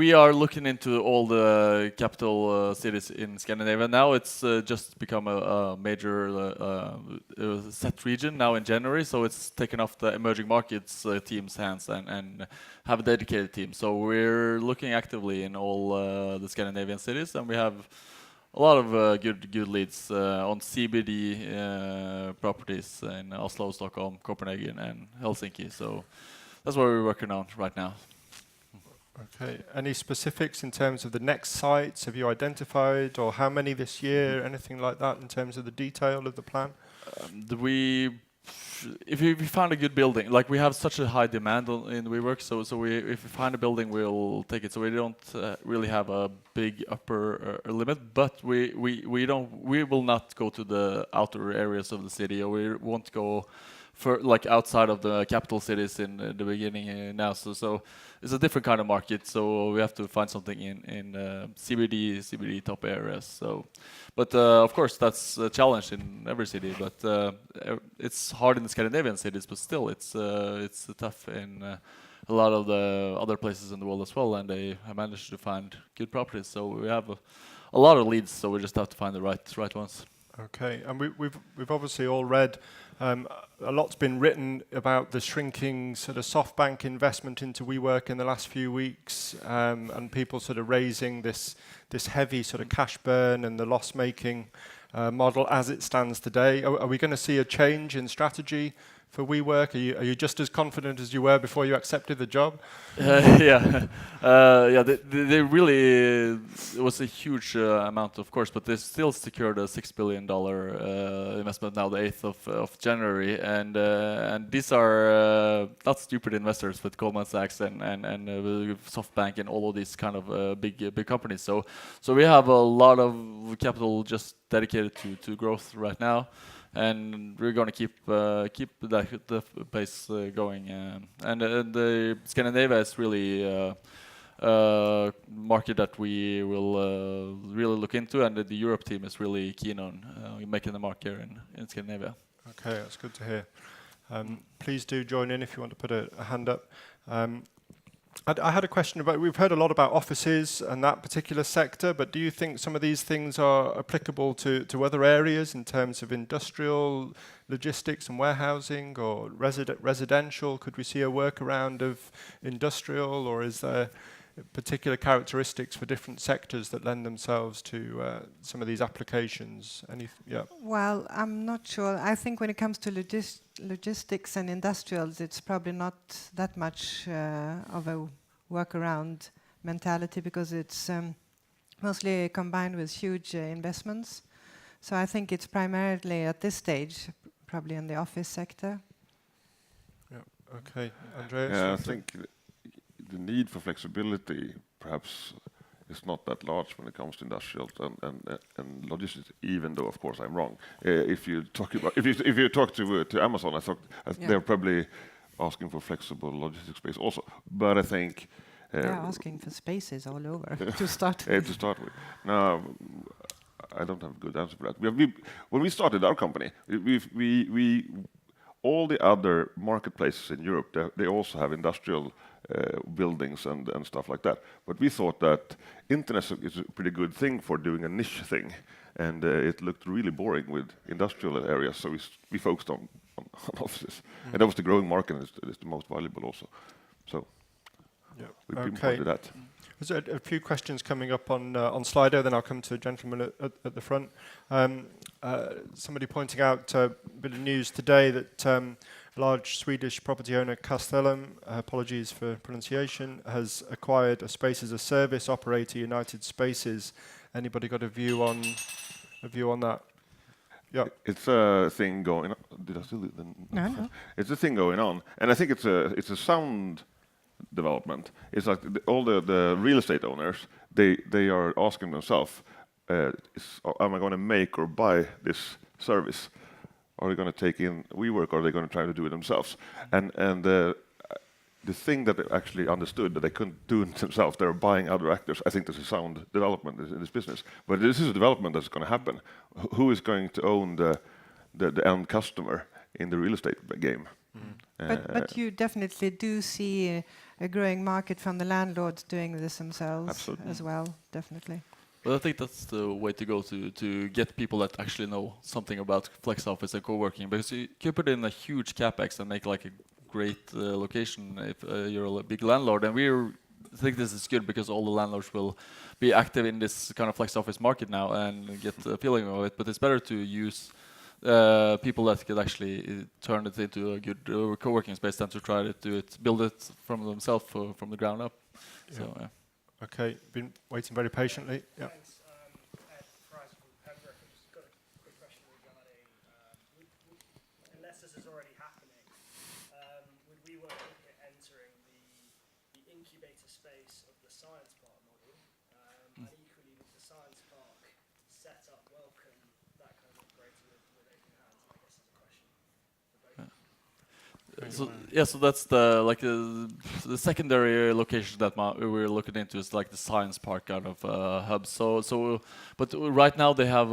we are looking into all the capital cities in Scandinavia. Now it's just become a major set region now in January, so it's taken off the emerging markets team's hands and have a dedicated team. So we're looking actively in all the Scandinavian cities, and we have a lot of good leads on CBD properties in Oslo, Stockholm, Copenhagen, and Helsinki. So that's what we're working on right now. Okay. Any specifics in terms of the next sites? Have you identified, or how many this year? Anything like that in terms of the detail of the plan? If we find a good building, like we have such a high demand in WeWork, so if we find a building, we'll take it. So we don't really have a big upper limit, but we will not go to the outer areas of the city, or we won't go for like outside of the capital cities in the beginning now. So it's a different kind of market. So we have to find something in CBD top areas. So, but of course that's a challenge in every city. But it's hard in the Scandinavian cities. But still, it's tough in a lot of the other places in the world as well. And they have managed to find good properties. So we have a lot of leads. So we just have to find the right ones. Okay, and we've obviously all read a lot's been written about the shrinking sort of SoftBank investment into WeWork in the last few weeks, and people sort of raising this heavy sort of cash burn and the loss-making model as it stands today. Are we going to see a change in strategy for WeWork? Are you just as confident as you were before you accepted the job? They really, it was a huge amount, of course, but they still secured a $6 billion investment now, the 8th of January, and these are not stupid investors with Goldman Sachs and SoftBank and all of these kind of big companies. So we have a lot of capital just dedicated to growth right now. And we're going to keep the pace going. And the Scandinavia is really a market that we will really look into, and the Europe team is really keen on making the mark here in Scandinavia. Okay, that's good to hear. Please do join in if you want to put a hand up. I had a question about, we've heard a lot about offices and that particular sector, but do you think some of these things are applicable to other areas in terms of industrial, logistics and warehousing, or residential? Could we see a workaround of industrial, or is there particular characteristics for different sectors that lend themselves to some of these applications? Well, I'm not sure. I think when it comes to logistics and industrials, it's probably not that much of a workaround mentality, because it's mostly combined with huge investments. So I think it's primarily at this stage probably in the office sector. Yeah. Okay, Andreas. Yeah, I think the need for flexibility perhaps is not that large when it comes to industrial and logistics, even though of course I'm wrong. If you talk to Amazon, I thought they're probably asking for flexible logistics space also. But I think they're asking for spaces all over to start with. To start with. No, I don't have a good answer for that. When we started our company, we all the other marketplaces in Europe, they also have industrial buildings and stuff like that. But we thought that internet is a pretty good thing for doing a niche thing, and it looked really boring with industrial areas, so we focused on offices. And that was the growing market, and it's the most valuable also. So we pinpointed that. There's a few questions coming up on Slido, then I'll come to a gentleman at the front. Somebody pointing out a bit of news today that large Swedish property owner Castellum, apologies for pronunciation, has acquired a space as a service operator, United Spaces. Anybody got a view on that? Yeah, it's a thing going on. Did I still do the? No. It's a thing going on, and I think it's a sound development. It's like all the real estate owners, they are asking themselves, am I going to make or buy this service? Are they going to take in WeWork, or are they going to try to do it themselves? And the thing that they actually understood that they couldn't do it themselves, they're buying other actors. I think there's a sound development in this business. But this is a development that's going to happen. Who is going to own the end customer in the real estate game? But you definitely do see a growing market from the landlords doing this themselves Absolutely. as well, definitely. But I think that's the way to go to get people that actually know something about flex office and co-working, because you can put in a huge capex and make like a great location if you're a big landlord. And I think this is good because all the landlords will be active in this kind of flex office market now and get a feeling of it. But it's better to use people that could actually turn it into a good co-working space than to try to do it, build it from themselves from the ground up. Yeah. So, yeah. Okay, been waiting very patiently. Yeah. Thanks. Ed Price from Pembroke. I've just got a quick question regarding, unless this is already happening, would WeWork look at entering the incubator space of the science park model? And equally, would the science park set up welcome that kind of operator with open hands? I guess is a question for both. So yeah, so that's the secondary location that we're looking into is like the science park kind of hub. But right now they have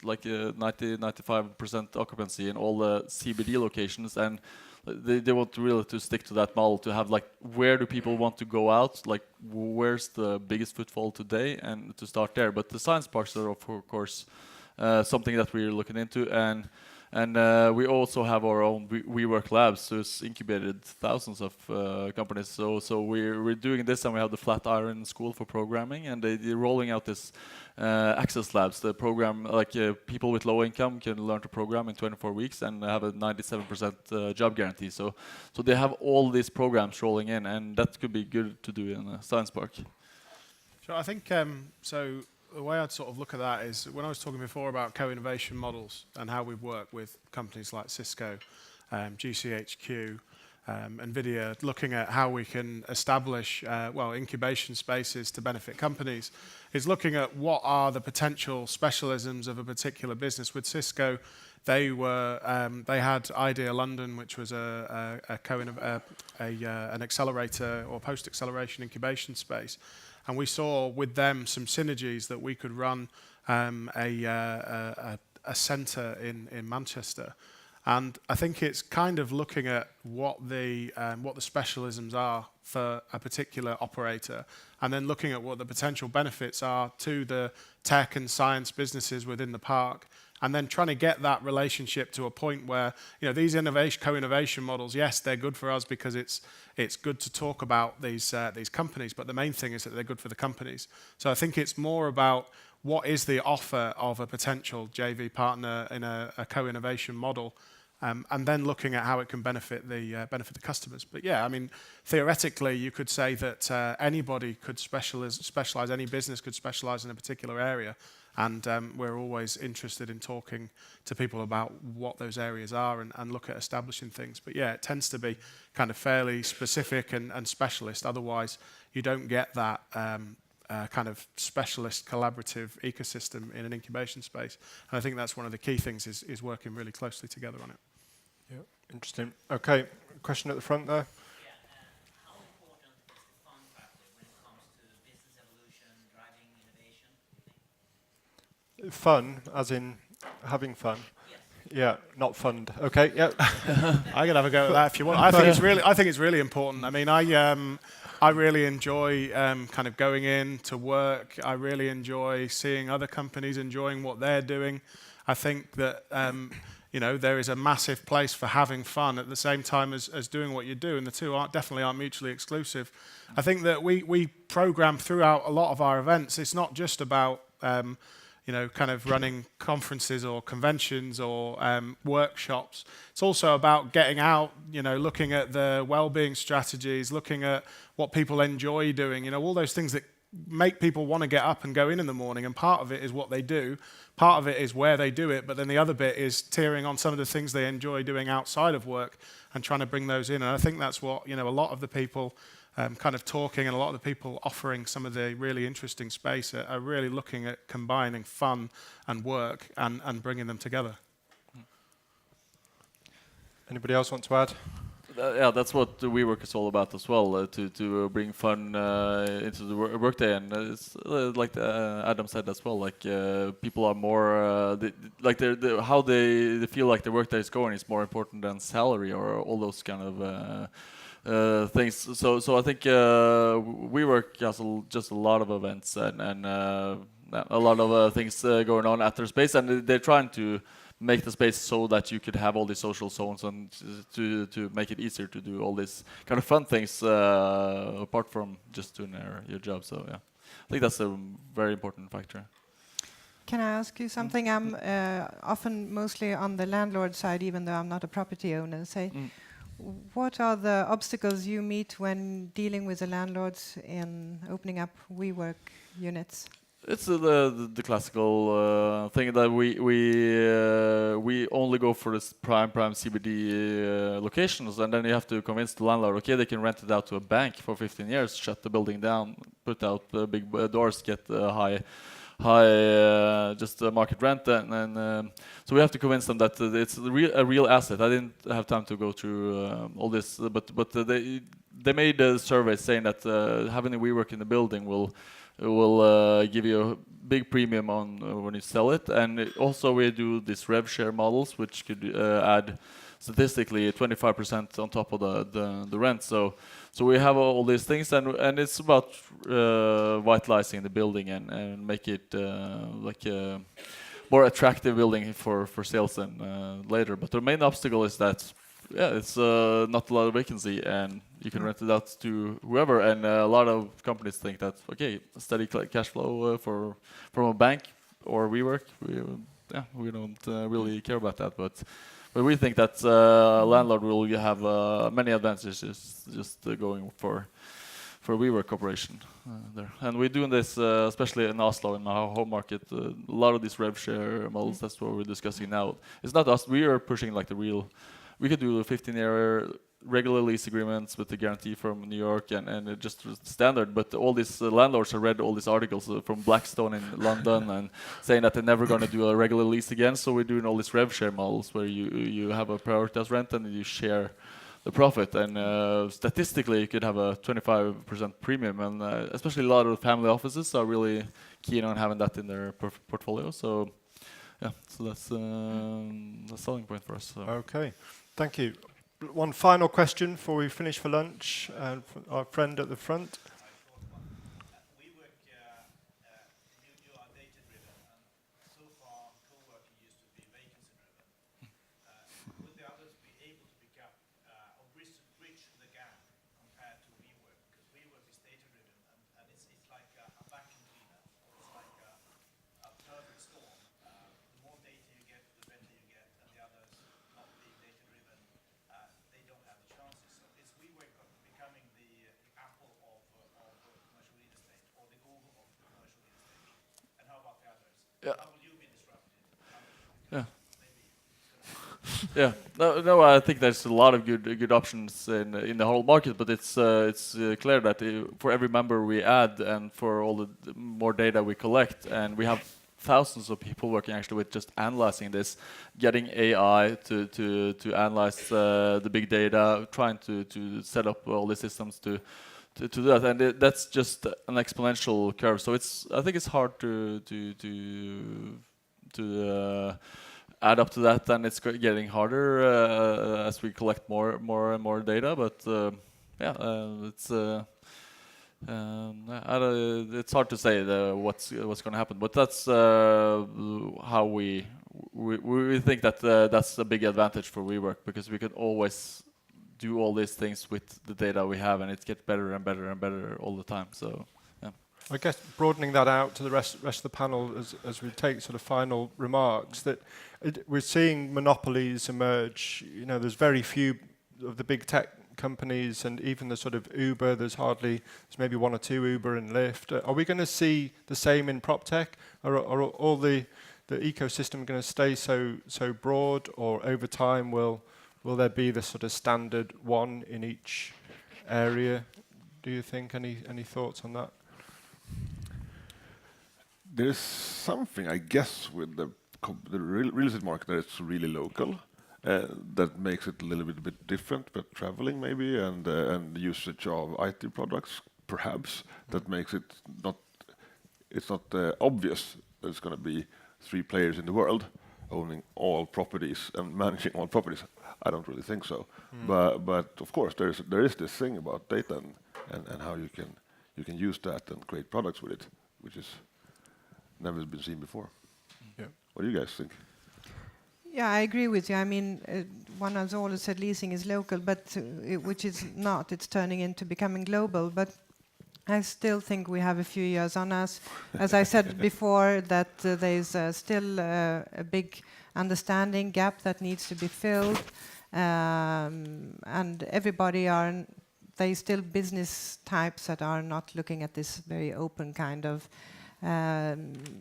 like 95% occupancy in all the CBD locations, and they want really to stick to that model to have like where do people want to go out, like where's the biggest footfall today, and to start there. But the science parks are of course something that we're looking into, and we also have our own WeWork labs, so it's incubated thousands of companies. So we're doing this, and we have the Flatiron School for Programming, and they're rolling out this access labs. The program, like people with low income can learn to program in 24 weeks and have a 97% job guarantee. So they have all these programs rolling in, and that could be good to do in a science park. So I think so. The way I'd sort of look at that is when I was talking before about co-innovation models and how we work with companies like Cisco, GCHQ, NVIDIA, looking at how we can establish incubation spaces to benefit companies, is looking at what are the potential specialisms of a particular business. With Cisco, they had Idea London, which was an accelerator or post-acceleration incubation space. And we saw with them some synergies that we could run a centre in Manchester. And I think it's kind of looking at what the specialisms are for a particular operator, and then looking at what the potential benefits are to the tech and science businesses within the park, and then trying to get that relationship to a point where, you know, these co-innovation models, yes, they're good for us because it's good to talk about these companies, but the main thing is that they're good for the companies. So I think it's more about what is the offer of a potential JV partner in a co-innovation model, and then looking at how it can benefit the customers. But yeah, I mean, theoretically, you could say that anybody could specialize, any business could specialize in a particular area. And we're always interested in talking to people about what those areas are and look at establishing things. But yeah, it tends to be kind of fairly specific and specialist. Otherwise, you don't get that kind of specialist collaborative ecosystem in an incubation space. And I think that's one of the key things is working really closely together on it. Yeah, interesting. Okay, question at the front there. How important is the fun factor when it comes to business evolution, driving innovation? Fun, as in having fun. Yes. Yeah, not fund. Okay, yeah. I can have a go at that if you want. I think it's really important. I mean, I really enjoy kind of going in to work. I really enjoy seeing other companies enjoying what they're doing. I think that you know, there is a massive place for having fun at the same time as doing what you do, and the two definitely aren't mutually exclusive. I think that we program throughout a lot of our events. It's not just about you know, kind of running conferences or conventions or workshops. It's also about getting out, you know, looking at the well-being strategies, looking at what people enjoy doing, you know, all those things that make people want to get up and go in the morning. And part of it is what they do, part of it is where they do it, but then the other bit is tearing on some of the things they enjoy doing outside of work and trying to bring those in. And I think that's what, you know, a lot of the people kind of talking and a lot of the people offering some of the really interesting space are really looking at combining fun and work and bringing them together. Anybody else want to add? Yeah, that's what the WeWork is all about as well, to bring fun into the workday, and it's like Adam said as well. Like people are more how they feel like the workday is going is more important than salary or all those kind of things. So I think WeWork has just a lot of events and a lot of things going on at their space, and they're trying to make the space so that you could have all these social zones and to make it easier to do all these kind of fun things apart from just doing your job. So yeah, I think that's a very important factor. Can I ask you something? I'm often mostly on the landlord side, even though I'm not a property owner. What are the obstacles you meet when dealing with the landlords in opening up WeWork units? It's the classical thing that we only go for this prime CBD locations, and then you have to convince the landlord, okay, they can rent it out to a bank for 15 years, shut the building down, put out the big doors, get high just market rent, and so we have to convince them that it's a real asset. I didn't have time to go through all this, but they made a survey saying that having a WeWork in the building will give you a big premium on when you sell it, and also we do these rev share models, which could add statistically 25% on top of the rent. So we have all these things, and it's about vitalizing the building and make it like a more attractive building for sales and later. But the main obstacle is that it's not a lot of vacancy, and you can rent it out to whoever. And a lot of companies think that okay, steady cash flow from a bank or WeWork. We don't really care about that, but we think that landlord will have many advantages just going for WeWork operation there. And we're doing this especially in Oslo, in our home market. A lot of these rev share models. That's what we're discussing now. It's not us. We are pushing like the real. We could do 15-year regular lease agreements with the guarantee from New York and it just standard. But all these landlords have read all these articles from Blackstone in London and saying that they're never going to do a regular lease again. So we're doing all these rev share models where you have a prioritized rent and you share the profit. And statistically, you could have a 25% premium. And especially a lot of family offices are really keen on having that in their portfolio. So yeah, so that's a selling point for us. So. Okay, thank you. One final question before we finish for lunch, our friend at the front. WeWork, you are data-driven, and so far coworking used to be vacancy-driven. Would the others be able to pick up or bridge the gap compared to WeWork? Because WeWork is data-driven, and it's like a vacuum cleaner. It's like a perfect storm. The more data you get, the better you get, and the others not being data-driven, they don't have the chances. So is WeWork becoming the Apple of commercial real estate, or the Google of commercial real estate? And how about the others? Yeah. How will you be disrupted? Yeah. Maybe. Yeah, no. I think there's a lot of good options in the whole market, but it's clear that for every member we add and for all the more data we collect, and we have thousands of people working actually with just analyzing this, getting AI to analyze the big data, trying to set up all the systems to do that, and that's just an exponential curve. So I think it's hard to add up to that, and it's getting harder as we collect more and more data. But it's hard to say what's going to happen. But that's how we think that that's a big advantage for WeWork, because we can always do all these things with the data we have, and it gets better and better and better all the time. So. I guess broadening that out to the rest of the panel as we take sort of final remarks, that we're seeing monopolies emerge. You know, there's very few of the big tech companies, and even the sort of Uber, there's maybe one or two Uber and Lyft. Are we going to see the same in prop tech? Are all the ecosystem going to stay so broad, or over time will there be the sort of standard one in each area? Do you think? Any thoughts on that? There's something, I guess, with the real estate market that it's really local, that makes it a little bit different, but traveling maybe and usage of IT products perhaps that makes it not. It's not obvious that it's going to be 3 players in the world owning all properties and managing all properties. I don't really think so. But of course there is this thing about data and how you can use that and create products with it, which is never been seen before. Yeah. What do you guys think? Yeah, I agree with you. I mean, one has always said leasing is local, but which is not. It's turning into becoming global. But I still think we have a few years on us. As I said before, that there's still a big understanding gap that needs to be filled, and everybody there's still business types that are not looking at this very open kind of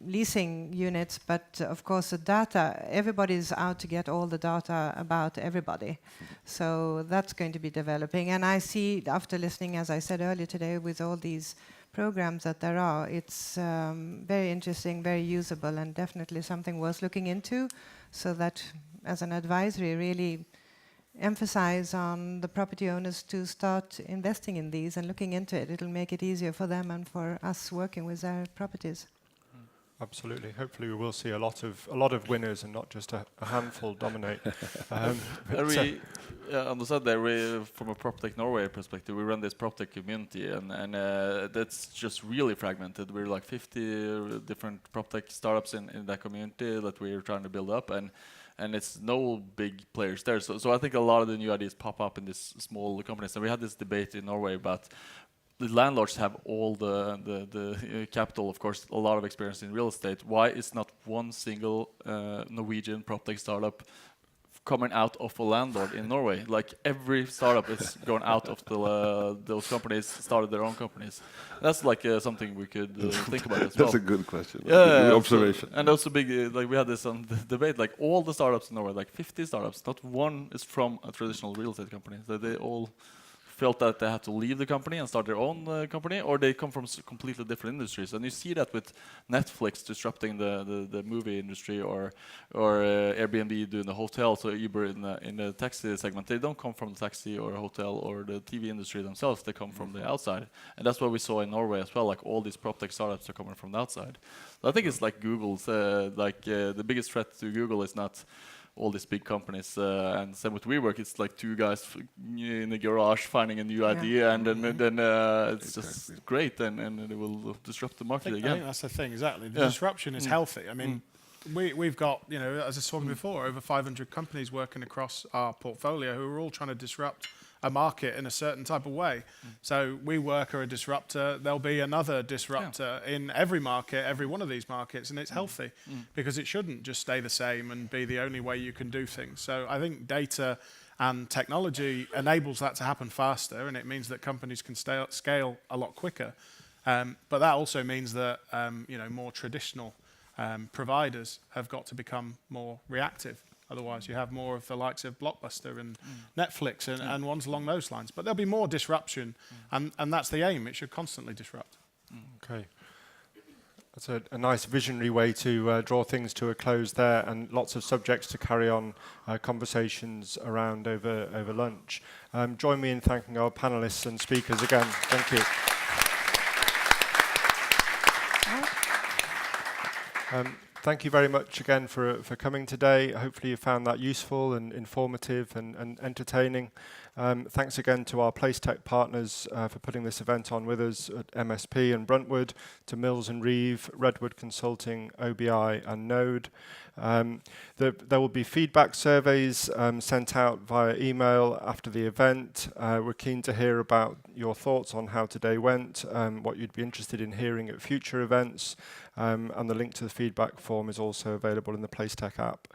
leasing units, but of course the data, everybody's out to get all the data about everybody. So that's going to be developing. And I see, after listening, as I said earlier today, with all these programs that there are, it's very interesting, very usable, and definitely something worth looking into, so that as an advisory really emphasize on the property owners to start investing in these and looking into it. It'll make it easier for them and for us working with their properties. Absolutely. Hopefully, we will see a lot of winners and not just a handful dominate. On the side there, from a PropTech Norway perspective, we run this PropTech community, and that's just really fragmented. We're like 50 different PropTech startups in that community that we're trying to build up, and it's no big players there. So I think a lot of the new ideas pop up in these small companies. And we had this debate in Norway about the landlords have all the capital, of course, a lot of experience in real estate. Why is not one single Norwegian PropTech startup coming out of a landlord in Norway? Like every startup is going out of those companies, started their own companies. That's like something we could think about as well. That's a good question. Yeah, good observation. And also big, like we had this on the debate, like all the startups in Norway, like 50 startups, not one is from a traditional real estate company. So they all felt that they had to leave the company and start their own company, or they come from completely different industries. And you see that with Netflix disrupting the movie industry, or Airbnb doing the hotel, so Uber in the taxi segment. They don't come from the taxi or hotel or the TV industry themselves. They come from the outside. And that's what we saw in Norway as well. Like all these PropTech startups are coming from the outside. So I think it's like Google's, the biggest threat to Google is not all these big companies, and same with WeWork. It's like 2 guys in the garage finding a new idea, and then it's just great, and it will disrupt the market again. I think that's the thing, exactly. The disruption is healthy. I mean, we've got, as I was talking before, over 500 companies working across our portfolio who are all trying to disrupt a market in a certain type of way. So WeWork are a disruptor. There'll be another disruptor in every market, every one of these markets, and it's healthy because it shouldn't just stay the same and be the only way you can do things. So I think data and technology enables that to happen faster, and it means that companies can scale a lot quicker. But that also means that more traditional providers have got to become more reactive. Otherwise, you have more of the likes of Blockbuster and Netflix and ones along those lines. But there'll be more disruption, and that's the aim. It should constantly disrupt. Okay. That's a nice visionary way to draw things to a close there, and lots of subjects to carry on conversations around over lunch. Join me in thanking our panelists and speakers again. Thank you. Thank you very much again for coming today. Hopefully you found that useful and informative and entertaining. Thanks again to our PlaceTech partners for putting this event on with us at MSP and Bruntwood, to Mills and Reeve, Redwood Consulting, OBI and Node. There will be feedback surveys sent out via email after the event. We're keen to hear about your thoughts on how today went, what you'd be interested in hearing at future events, and the link to the feedback form is also available in the PlaceTech app.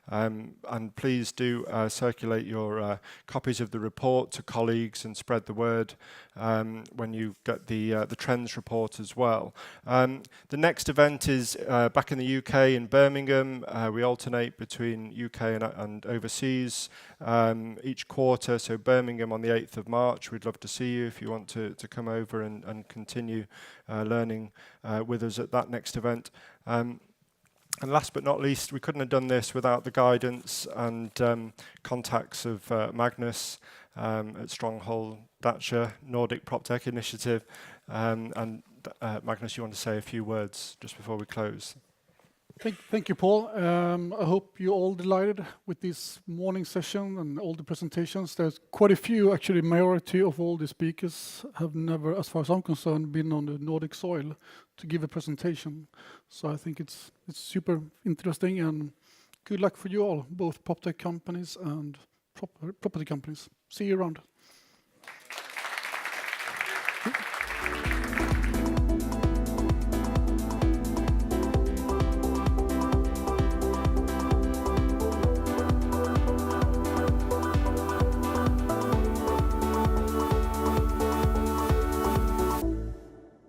And please do circulate your copies of the report to colleagues and spread the word when you get the trends report as well. The next event is back in the UK in Birmingham. We alternate between UK and overseas each quarter. So Birmingham on the 8th of March. We'd love to see you if you want to come over and continue learning with us at that next event. And last but not least, we couldn't have done this without the guidance and contacts of Magnus at Stronghold, Dacia, Nordic PropTech Initiative. And Magnus, you want to say a few words just before we close? Thank you, Paul. I hope you're all delighted with this morning session and all the presentations. There's quite a few, actually, majority of all the speakers have never, as far as I'm concerned, been on the Nordic soil to give a presentation. So I think it's super interesting, and good luck for you all, both PropTech companies and property companies. See you around.